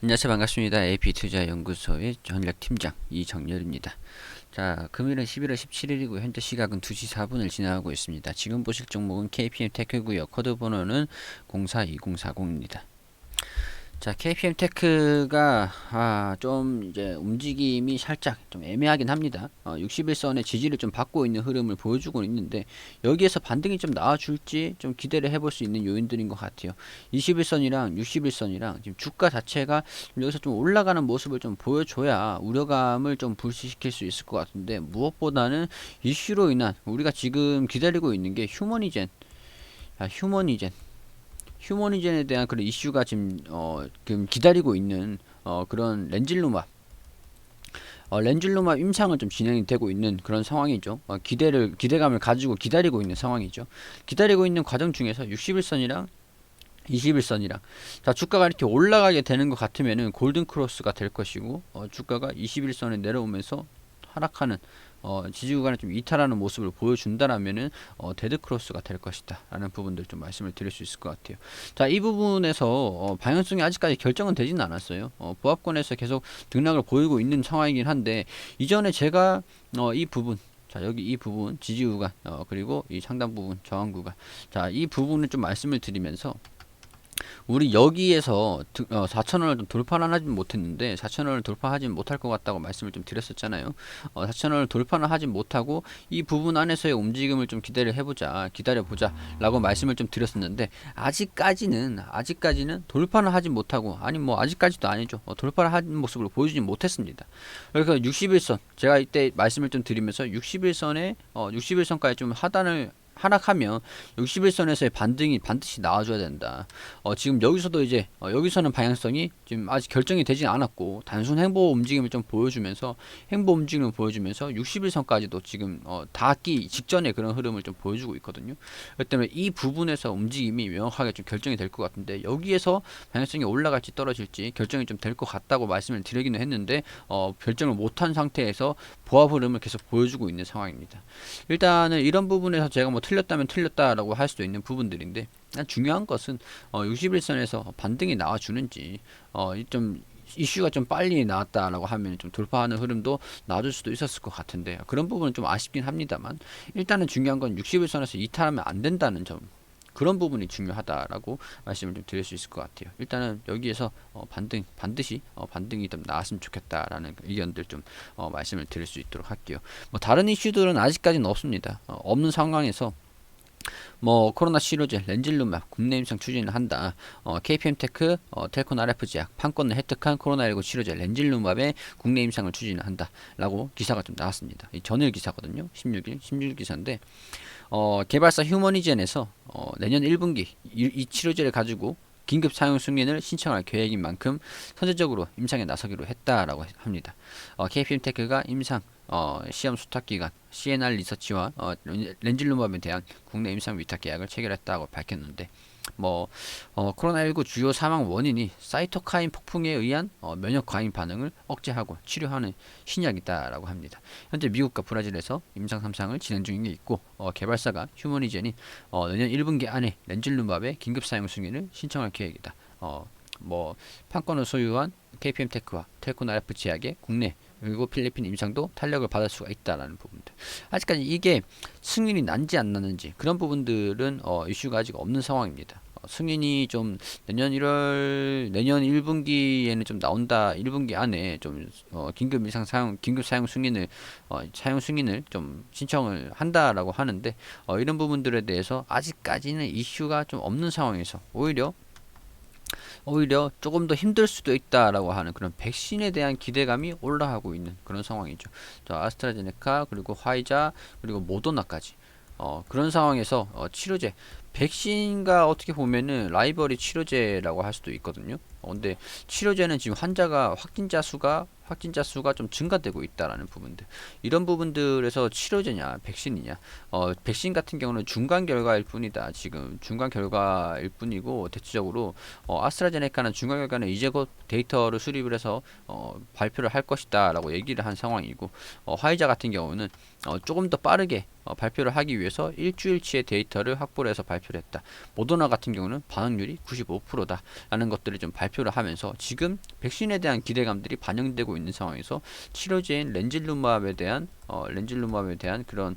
안녕하세요. 반갑습니다. AP투자연구소의 전략팀장 이정렬입니다. 자, 금일은 11월 17일이고 현재 시각은 2시 4분을 지나가고 있습니다. 지금 보실 종목은 KPM테크고요. 코드 번호는 042040입니다. 자, KPM테크가 좀 이제 움직임이 살짝 좀 애매하긴 합니다. 61선의 지지를 좀 받고 있는 흐름을 보여주고 있는데 여기에서 반등이 좀 나와줄지 좀 기대를 해볼 수 있는 요인들인 것 같아요. 21선이랑 61선이랑 지금 주가 자체가 여기서 좀 올라가는 모습을 좀 보여줘야 우려감을 좀 불식시킬 수 있을 것 같은데 무엇보다는 이슈로 인한 우리가 지금 기다리고 있는 게 휴머니젠에 대한 그런 이슈가 지금 기다리고 있는 그런 렌질루마 임상을 좀 진행이 되고 있는 그런 상황이죠. 기대감을 가지고 기다리고 있는 상황이죠. 기다리고 있는 과정 중에서 61선이랑 21선이랑 자, 주가가 이렇게 올라가게 되는 것 같으면은 골든 크로스가 될 것이고, 주가가 21선에 내려오면서 하락하는 지지 구간을 좀 이탈하는 모습을 보여준다라면은 데드 크로스가 될 것이다 라는 부분들 좀 말씀을 드릴 수 있을 것 같아요. 자, 이 부분에서 방향성이 아직까지 결정은 되지는 않았어요. 보합권에서 계속 등락을 보이고 있는 상황이긴 한데, 이전에 제가 이 부분, 자, 여기 이 부분 지지 구간, 그리고 이 상단 부분 저항 구간, 자, 이 부분을 좀 말씀을 드리면서 우리 여기에서 4천원을 좀 돌파는 하진 못했는데 4천원을 돌파하진 못할 것 같다고 말씀을 좀 드렸었잖아요. 4천원을 돌파는 하진 못하고 이 부분 안에서의 움직임을 좀 기다려보자 라고 말씀을 좀 드렸었는데, 아직까지는 돌파는 하진 못하고, 아니 뭐 아직까지도 아니죠. 돌파를 하는 모습을 보여주지 못했습니다. 그래서 61선 제가 이때 말씀을 좀 드리면서 61선까지 좀 하락하면 61선에서의 반등이 반드시 나와줘야 된다. 지금 여기서도 이제 여기서는 방향성이 지금 아직 결정이 되지 않았고 단순 행보 움직임을 좀 보여주면서 61선까지도 지금 닿기 직전의 그런 흐름을 좀 보여주고 있거든요. 그렇기 때문에 이 부분에서 움직임이 명확하게 좀 결정이 될 것 같은데, 여기에서 방향성이 올라갈지 떨어질지 결정이 좀 될 것 같다고 말씀을 드리기는 했는데 결정을 못한 상태에서 보합 흐름을 계속 보여주고 있는 상황입니다. 일단은 이런 부분에서 제가 뭐 틀렸다면 틀렸다라고 할 수도 있는 부분들인데, 중요한 것은 61선에서 반등이 나와주는지, 좀 이슈가 좀 빨리 나왔다라고 하면 좀 돌파하는 흐름도 나와줄 수도 있었을 것 같은데, 그런 부분은 좀 아쉽긴 합니다만, 일단은 중요한 건 61선에서 이탈하면 안 된다는 점, 그런 부분이 중요하다라고 말씀을 좀 드릴 수 있을 것 같아요. 일단은 여기에서 반드시 반등이 좀 나왔으면 좋겠다라는 의견들 좀 말씀을 드릴 수 있도록 할게요. 뭐 다른 이슈들은 아직까지는 없습니다. 없는 상황에서 뭐 코로나 치료제 렌질루마 국내 임상 추진을 한다. KPM테크 텔콘 RF제약 판권을 획득한 코로나19 치료제 렌질루마의 국내 임상을 추진을 한다라고 기사가 좀 나왔습니다. 이 전일 기사거든요. 16일 기사인데, 개발사 휴머니젠에서 내년 1분기 이 치료제를 가지고 긴급 사용 승인을 신청할 계획인 만큼 선제적으로 임상에 나서기로 했다라고 합니다. KPM테크가 임상 시험 수탁기관 CNR 리서치와 렌질루맘에 대한 국내 임상 위탁 계약을 체결했다고 밝혔는데, 뭐 코로나19 주요 사망 원인이 사이토카인 폭풍에 의한 면역 과잉 반응을 억제하고 치료하는 신약이다라고 합니다. 현재 미국과 브라질에서 임상 3상을 진행 중인 게 있고, 개발사가 휴머니젠이 내년 1분기 안에 렌질루맘의 긴급 사용 승인을 신청할 계획이다. 뭐 판권을 소유한 KPM테크와 텔콘 RF 제약의 국내 그리고 필리핀 임상도 탄력을 받을 수가 있다라는 부분들. 아직까지 이게 승인이 난지 안 나는지 그런 부분들은 이슈가 아직 없는 상황입니다. 승인이 좀 내년 1분기에는 좀 나온다. 1분기 안에 좀 긴급 사용 승인을 좀 신청을 한다라고 하는데, 이런 부분들에 대해서 아직까지는 이슈가 좀 없는 상황에서 오히려 조금 더 힘들 수도 있다라고 하는 그런 백신에 대한 기대감이 올라가고 있는 그런 상황이죠. 아스트라제네카 그리고 화이자 그리고 모더나까지 그런 상황에서 치료제 백신과 어떻게 보면은 라이벌이 치료제라고 할 수도 있거든요. 근데 치료제는 지금 확진자 수가 좀 증가되고 있다라는 부분들, 이런 부분들에서 치료제냐 백신이냐, 백신 같은 경우는 중간 결과일 뿐이다. 지금 중간 결과일 뿐이고, 대체적으로 아스트라제네카는 중간 결과는 이제 곧 데이터를 수립을 해서 발표를 할 것이다 라고 얘기를 한 상황이고, 화이자 같은 경우는 조금 더 빠르게 발표를 하기 위해서 일주일치의 데이터를 확보를 해서 발표를 했다. 모더나 같은 경우는 반응률이 95%다 라는 것들을 좀 발표를 하면서 지금 백신에 대한 기대감들이 반영되고 있는 상황에서 치료제인 렌질루맙에 대한 그런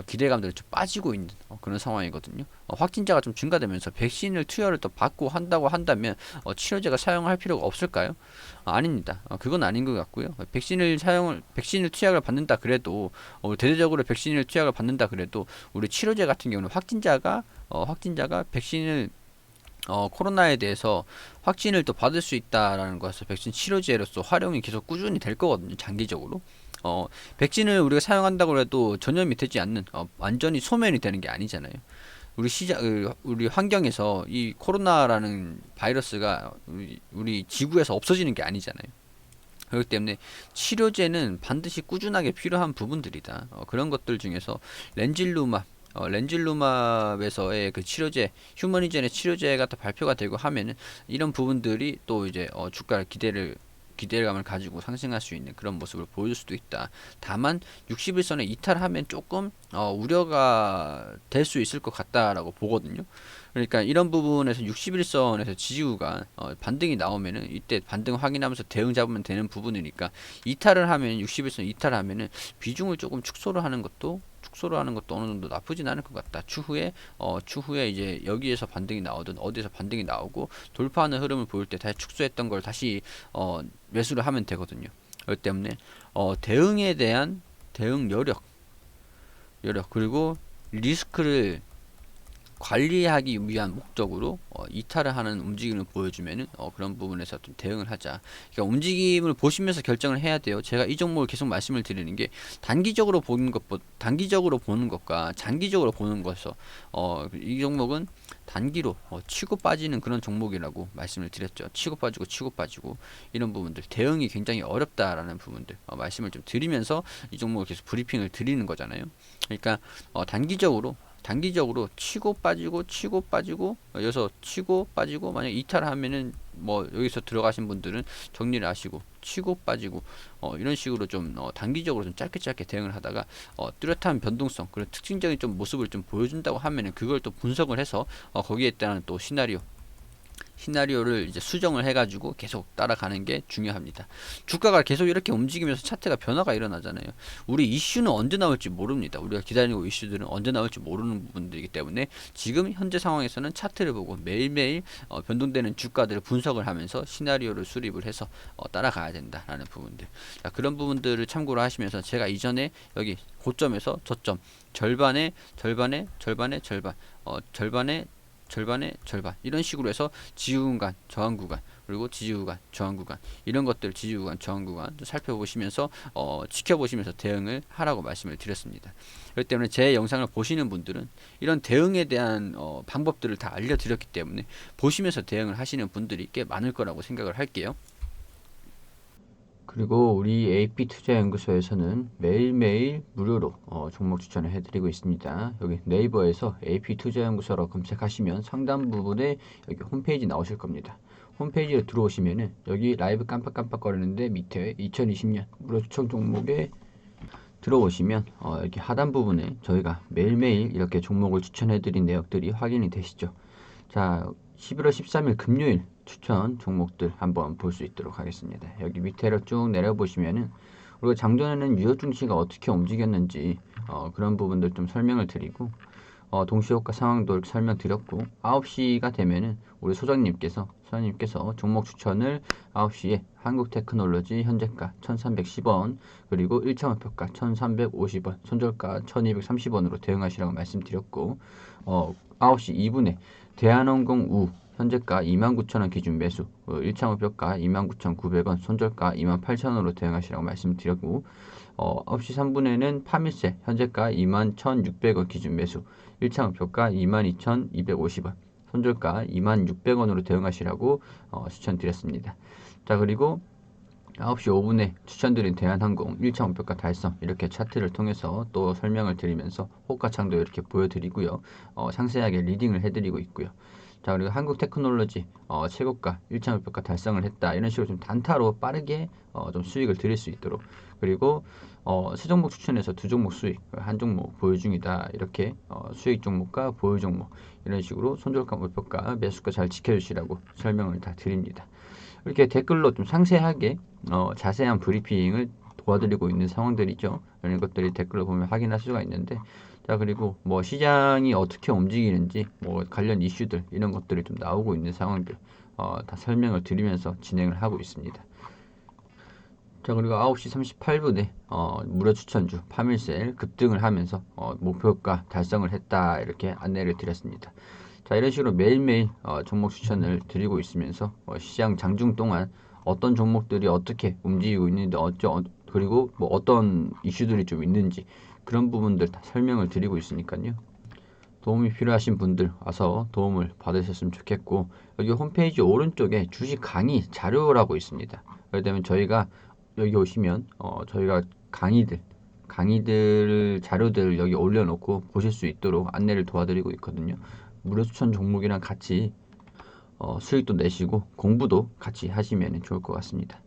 기대감들이 좀 빠지고 있는 그런 상황이거든요. 확진자가 좀 증가되면서 백신을 투여를 더 받고 한다고 한다면 치료제가 사용할 필요가 없을까요? 아닙니다. 그건 아닌 것 같고요. 백신을 투약을 받는다 그래도 대대적으로 백신을 투약을 받는다 그래도 우리 치료제 같은 경우는 확진자가 백신을 코로나에 대해서 확진을 또 받을 수 있다라는 것에서 백신 치료제로서 활용이 계속 꾸준히 될 거거든요. 장기적으로. 백신을 우리가 사용한다고 해도 전염이 되지 않는 완전히 소멸이 되는 게 아니잖아요. 우리 환경에서 이 코로나라는 바이러스가 우리 지구에서 없어지는 게 아니잖아요. 그렇기 때문에 치료제는 반드시 꾸준하게 필요한 부분들이다. 그런 것들 중에서 렌질루맙에서의 그 치료제, 휴머니젠의 치료제가 또 발표가 되고 하면은 이런 부분들이 또 이제 주가 기대감을 가지고 상승할 수 있는 그런 모습을 보여줄 수도 있다. 다만 60일선에 이탈하면 조금 우려가 될 수 있을 것 같다라고 보거든요. 그러니까 이런 부분에서 60일선에서 지지구간 반등이 나오면은 이때 반등 확인하면서 대응 잡으면 되는 부분이니까 이탈을 하면 60일선 이탈하면은 비중을 조금 축소를 하는 것도 어느 정도 나쁘진 않을 것 같다. 추후에 이제 여기에서 반등이 나오든 어디에서 반등이 나오고 돌파하는 흐름을 보일 때 다시 축소했던 걸 다시 매수를 하면 되거든요. 그렇기 때문에 대응에 대한 대응 여력 그리고 리스크를 관리하기 위한 목적으로 이탈을 하는 움직임을 보여주면은 그런 부분에서 좀 대응을 하자. 그러니까 움직임을 보시면서 결정을 해야 돼요. 제가 이 종목을 계속 말씀을 드리는 게 단기적으로 보는 것과 장기적으로 보는 것에서 이 종목은 단기로 치고 빠지는 그런 종목이라고 말씀을 드렸죠. 치고 빠지고 이런 부분들 대응이 굉장히 어렵다라는 부분들 말씀을 좀 드리면서 이 종목을 계속 브리핑을 드리는 거잖아요. 그러니까 단기적으로 치고 빠지고 여기서 치고 빠지고 만약 이탈하면은 뭐 여기서 들어가신 분들은 정리를 하시고 치고 빠지고 이런 식으로 좀 단기적으로 좀 짧게 대응을 하다가 뚜렷한 변동성 그런 특징적인 좀 모습을 좀 보여준다고 하면은 그걸 또 분석을 해서 거기에 따른 또 시나리오를 이제 수정을 해가지고 계속 따라가는 게 중요합니다. 주가가 계속 이렇게 움직이면서 차트가 변화가 일어나잖아요. 우리 이슈는 언제 나올지 모릅니다. 우리가 기다리고 이슈들은 언제 나올지 모르는 부분들이기 때문에 지금 현재 상황에서는 차트를 보고 매일매일 변동되는 주가들을 분석을 하면서 시나리오를 수립을 해서 따라가야 된다라는 부분들. 자, 그런 부분들을 참고로 하시면서 제가 이전에 여기 고점에서 저점 절반의 절반 절반의 절반 이런 식으로 해서 지지구간 저항구간 그리고 지지구간 저항구간 이런 것들 지지구간 저항구간 살펴보시면서 지켜보시면서 대응을 하라고 말씀을 드렸습니다. 그렇기 때문에 제 영상을 보시는 분들은 이런 대응에 대한 방법들을 다 알려드렸기 때문에 보시면서 대응을 하시는 분들이 꽤 많을 거라고 생각을 할게요. 그리고 우리 AP투자연구소에서는 매일매일 무료로 종목 추천을 해드리고 있습니다. 여기 네이버에서 AP투자연구소라고 검색하시면 상단 부분에 여기 홈페이지 나오실 겁니다. 홈페이지에 들어오시면은 여기 라이브 깜빡깜빡거리는데 밑에 2020년 무료 추천 종목에 들어오시면 여기 하단 부분에 저희가 매일매일 이렇게 종목을 추천해드린 내역들이 확인이 되시죠. 자, 11월 13일 금요일 추천 종목들 한번 볼 수 있도록 하겠습니다. 여기 밑에로 쭉 내려보시면은 우리가 장전에는 유효 증시가 어떻게 움직였는지 그런 부분들 좀 설명을 드리고 동시효과 상황도 이렇게 설명드렸고 9시가 되면은 우리 소장님께서 종목 추천을 9시에 한국테크놀로지 현재가 1310원 그리고 1차 목표가 1350원 손절가 1230원으로 대응하시라고 말씀드렸고 9시 2분에 대한항공 우 현재가 29,000원 기준 매수 1차 목표가 29,900원 손절가 28,000원으로 대응하시라고 말씀드렸고 9시 3분에는 파밀셀 현재가 21,600원 기준 매수 1차 목표가 22,250원 손절가 26,000원으로 대응하시라고 추천드렸습니다. 자, 그리고 9시 5분에 추천드린 대한항공 1차 목표가 달성 이렇게 차트를 통해서 또 설명을 드리면서 호가창도 이렇게 보여드리고요. 상세하게 리딩을 해드리고 있고요. 자, 그리고 한국테크놀로지 최고가 1차 목표가 달성을 했다. 이런 식으로 좀 단타로 빠르게 좀 수익을 드릴 수 있도록. 그리고 세 종목 추천해서 두 종목 수익, 한 종목 보유 중이다. 이렇게 수익 종목과 보유 종목 이런 식으로 손절가, 목표가, 매수가 잘 지켜주시라고 설명을 다 드립니다. 이렇게 댓글로 좀 상세하게 자세한 브리핑을 도와드리고 있는 상황들이죠. 이런 것들이 댓글로 보면 확인할 수가 있는데, 자, 그리고 뭐 시장이 어떻게 움직이는지 뭐 관련 이슈들 이런 것들이 좀 나오고 있는 상황들 다 설명을 드리면서 진행을 하고 있습니다. 자, 그리고 9시 38분에 무료 추천주 파밀셀 급등을 하면서 목표가 달성을 했다, 이렇게 안내를 드렸습니다. 자, 이런 식으로 매일매일 종목 추천을 드리고 있으면서 시장 장중 동안 어떤 종목들이 어떻게 움직이고 있는지, 그리고 뭐 어떤 이슈들이 좀 있는지 그런 부분들 다 설명을 드리고 있으니까요. 도움이 필요하신 분들 와서 도움을 받으셨으면 좋겠고, 여기 홈페이지 오른쪽에 주식 강의 자료라고 있습니다. 그렇기 때문에 저희가 여기 오시면 저희가 강의들 자료들을 여기 올려놓고 보실 수 있도록 안내를 도와드리고 있거든요. 무료 추천 종목이랑 같이 수익도 내시고 공부도 같이 하시면 좋을 것 같습니다.